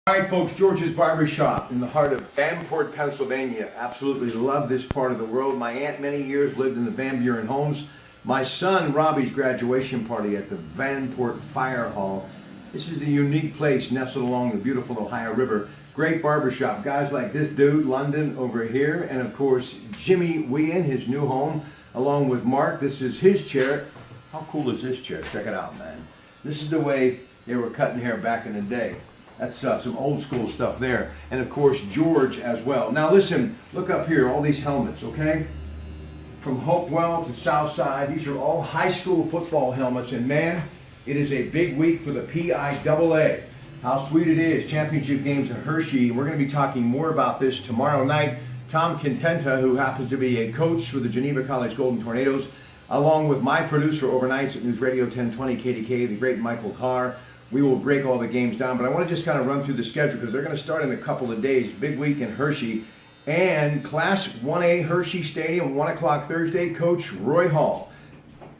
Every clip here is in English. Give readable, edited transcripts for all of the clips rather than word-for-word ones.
All right, folks, George's Barbershop in the heart of Vanport, Pennsylvania. Absolutely love this part of the world. My aunt many years lived in the Van Buren homes. My son Robbie's graduation party at the Vanport Fire Hall. This is a unique place nestled along the beautiful Ohio River. Great barbershop. Guys like this dude, London, over here. And of course, Jimmy Whean, his new home, along with Mark. This is his chair. How cool is this chair? Check it out, man. This is the way they were cutting hair back in the day. That's some old school stuff there. And of course, George as well. Now listen, look up here, all these helmets, okay? From Hopewell to Southside, these are all high school football helmets. And man, it is a big week for the PIAA. How sweet it is, championship games in Hershey. We're gonna be talking more about this tomorrow night. Tom Contenta, who happens to be a coach for the Geneva College Golden Tornadoes, along with my producer overnights at News Radio 1020 KDK, the great Michael Carr. We will break all the games down, but I want to just kind of run through the schedule because they're going to start in a couple of days. Big week in Hershey. And Class 1A Hershey Stadium, 1 o'clock Thursday, Coach Roy Hall.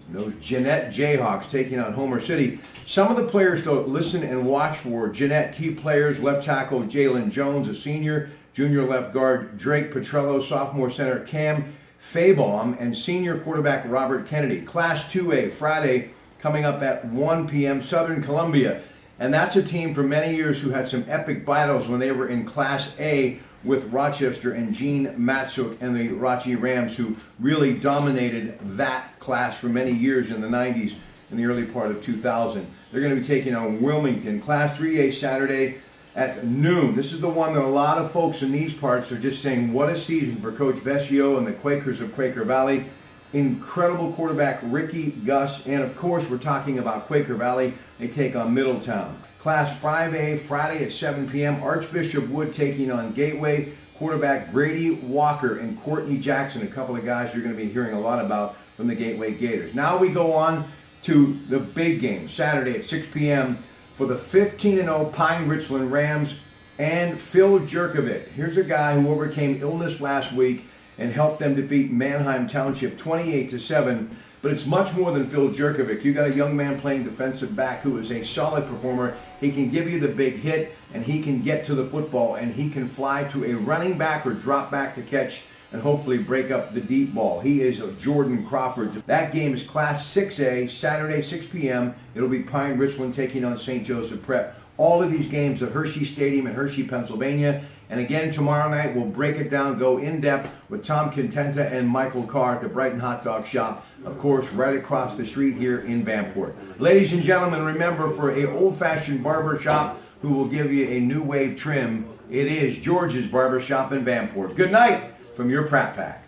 Those Jeanette Jayhawks taking on Homer City. Some of the players to listen and watch for: Jeanette key players, left tackle Jalen Jones, a senior, junior left guard Drake Petrello, sophomore center Cam Faybaum, and senior quarterback Robert Kennedy. Class 2A, Friday, coming up at 1 p.m., Southern Columbia. And that's a team for many years who had some epic battles when they were in Class A with Rochester and Gene Matsuk and the Rachi Rams, who really dominated that class for many years in the 90s and the early part of 2000. They're going to be taking on Wilmington. Class 3A Saturday at noon. This is the one that a lot of folks in these parts are just saying, what a season for Coach Vescio and the Quakers of Quaker Valley. Incredible quarterback Ricky Gus, and of course we're talking about Quaker Valley. They take on Middletown. Class 5A, Friday at 7 p.m. Archbishop Wood taking on Gateway. Quarterback Brady Walker and Courtney Jackson, a couple of guys you're going to be hearing a lot about from the Gateway Gators. Now we go on to the big game, Saturday at 6 p.m. for the 15-0 Pine Richland Rams and Phil Jerkovic. Here's a guy who overcame illness last week and helped them defeat Manheim Township 28-7. But it's much more than Phil Jerkovic. You got a young man playing defensive back who is a solid performer. He can give you the big hit, and he can get to the football, and he can fly to a running back or drop back to catch and hopefully break up the deep ball. He is a Jordan Crawford. That game is Class 6A, Saturday, 6 p.m. It'll be Pine Richland taking on St. Joseph Prep. All of these games at Hershey Stadium in Hershey, Pennsylvania. And again, tomorrow night, we'll break it down, go in-depth with Tom Contenta and Michael Carr at the Brighton Hot Dog Shop, of course, right across the street here in Vanport. Ladies and gentlemen, remember, for a old-fashioned barber shop who will give you a new wave trim, it is George's Barbershop in Vanport. Good night from your Pratte Pack.